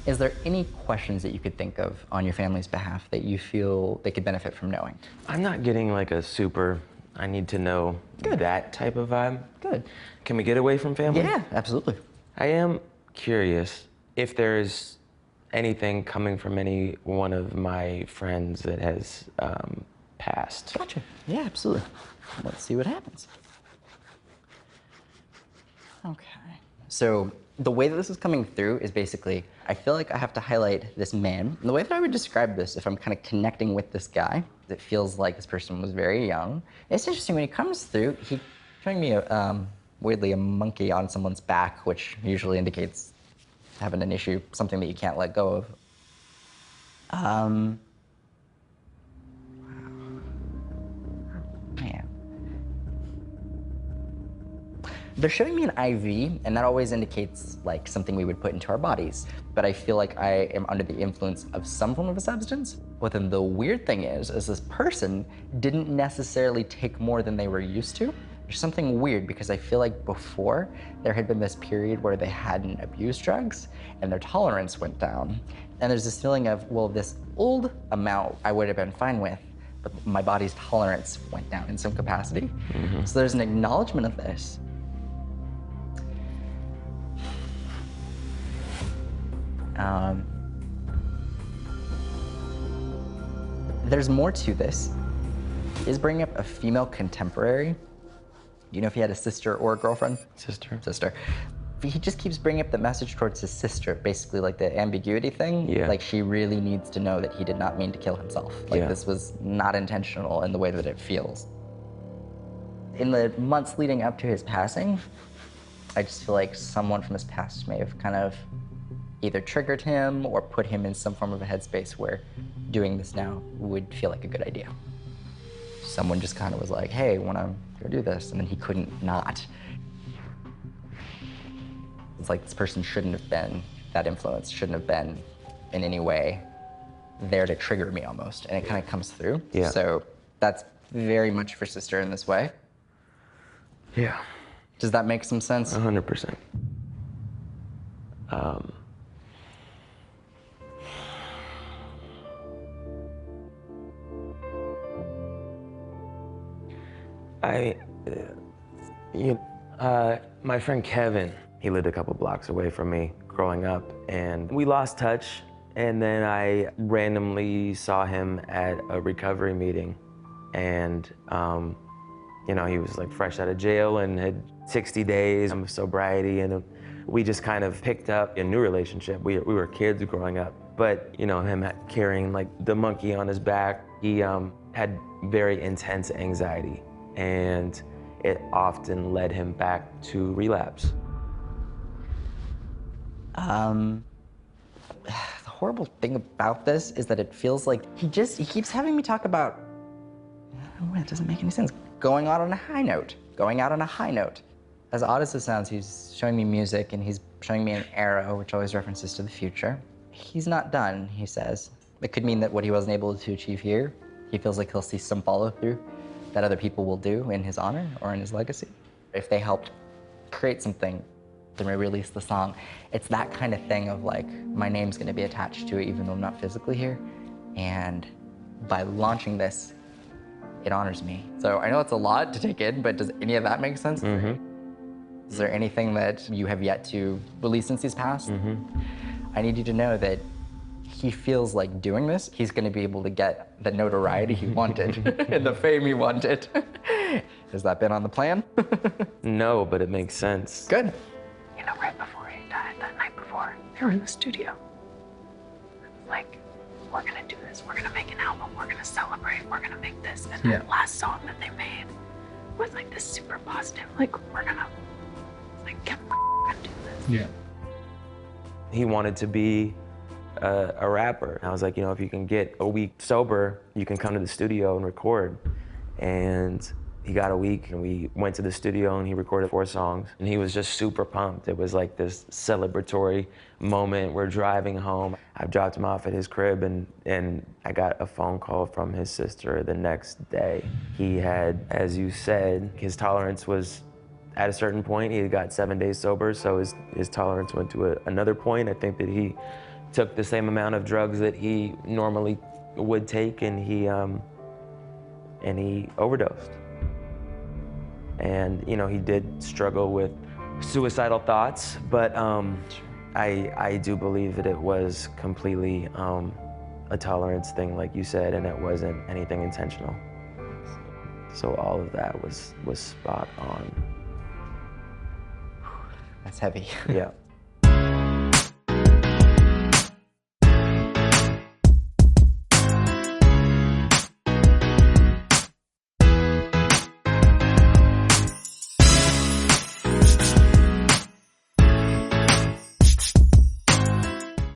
Is there any questions that you could think of on your family's behalf that you feel they could benefit from knowing? I'm not getting like a super, I need to know that type of vibe. Good. Can we get away from family? Yeah, absolutely. I am curious if there's anything coming from any one of my friends that has passed. Gotcha. Yeah, absolutely. Let's see what happens. Okay. So the way that this is coming through is basically, I feel like I have to highlight this man. And the way that I would describe this, if I'm kind of connecting with this guy, it feels like this person was very young. It's interesting when he comes through, he's showing me weirdly a monkey on someone's back, which usually indicates having an issue, something that you can't let go of. Wow. Man. They're showing me an IV, and that always indicates like something we would put into our bodies. But I feel like I am under the influence of some form of a substance. But then the weird thing is this person didn't necessarily take more than they were used to. There's something weird because I feel like before there had been this period where they hadn't abused drugs and their tolerance went down. And there's this feeling of, well, this old amount I would have been fine with, but my body's tolerance went down in some capacity. So there's an acknowledgement of this. There's more to this. Is bringing up a female contemporary. Do you know if he had a sister or a girlfriend? Sister. Sister. He just keeps bringing up the message towards his sister, basically like the ambiguity thing. Yeah. Like she really needs to know that he did not mean to kill himself. Like this was not intentional in the way that it feels. In the months leading up to his passing, I just feel like someone from his past may have kind of either triggered him or put him in some form of a headspace where doing this now would feel like a good idea. Someone just kind of was like, hey, wanna go do this? And then he couldn't not. It's like this person shouldn't have been, that influence shouldn't have been in any way there to trigger me almost. And it kind of comes through. Yeah. So that's very much for sister in this way. Yeah. Does that make some sense? 100%. My friend Kevin, he lived a couple blocks away from me growing up, and we lost touch. And then I randomly saw him at a recovery meeting, and you know, he was like fresh out of jail and had 60 days of sobriety, and we just kind of picked up a new relationship. We were kids growing up, but you know, him carrying like the monkey on his back, he had very intense anxiety, and it often led him back to relapse. The horrible thing about this is that it feels like he keeps having me talk about, oh, it doesn't make any sense, going out on a high note, going out on a high note. As odd as it sounds, he's showing me music and he's showing me an arrow, which always references to the future. He's not done, he says. It could mean that what he wasn't able to achieve here, he feels like he'll see some follow through that other people will do in his honor or in his legacy. If they helped create something, then we release the song. It's that kind of thing of like, my name's gonna be attached to it even though I'm not physically here. And by launching this, it honors me. So I know it's a lot to take in, but does any of that make sense? Is there anything that you have yet to release since he's passed? I need you to know that he feels like doing this, he's gonna be able to get the notoriety he wanted and the fame he wanted. Has that been on the plan? No, but it makes sense. Good. You know, right before he died, that night before, they were in the studio. Like, we're gonna do this, we're gonna make an album, we're gonna celebrate, we're gonna make this. And that last song that they made was like this super positive, like, we're gonna, like, get gonna do this. Yeah. He wanted to be a rapper. I was like, you know, if you can get a week sober, you can come to the studio and record. And he got a week, and we went to the studio and he recorded 4 songs. And he was just super pumped. It was like this celebratory moment. We're driving home. I dropped him off at his crib, and I got a phone call from his sister the next day. He had, as you said, his tolerance was at a certain point. He got 7 days sober, so his tolerance went to another point. I think that he took the same amount of drugs that he normally would take, and he overdosed. And you know, he did struggle with suicidal thoughts, but I do believe that it was completely a tolerance thing, like you said, and it wasn't anything intentional. So all of that was spot on. That's heavy. Yeah.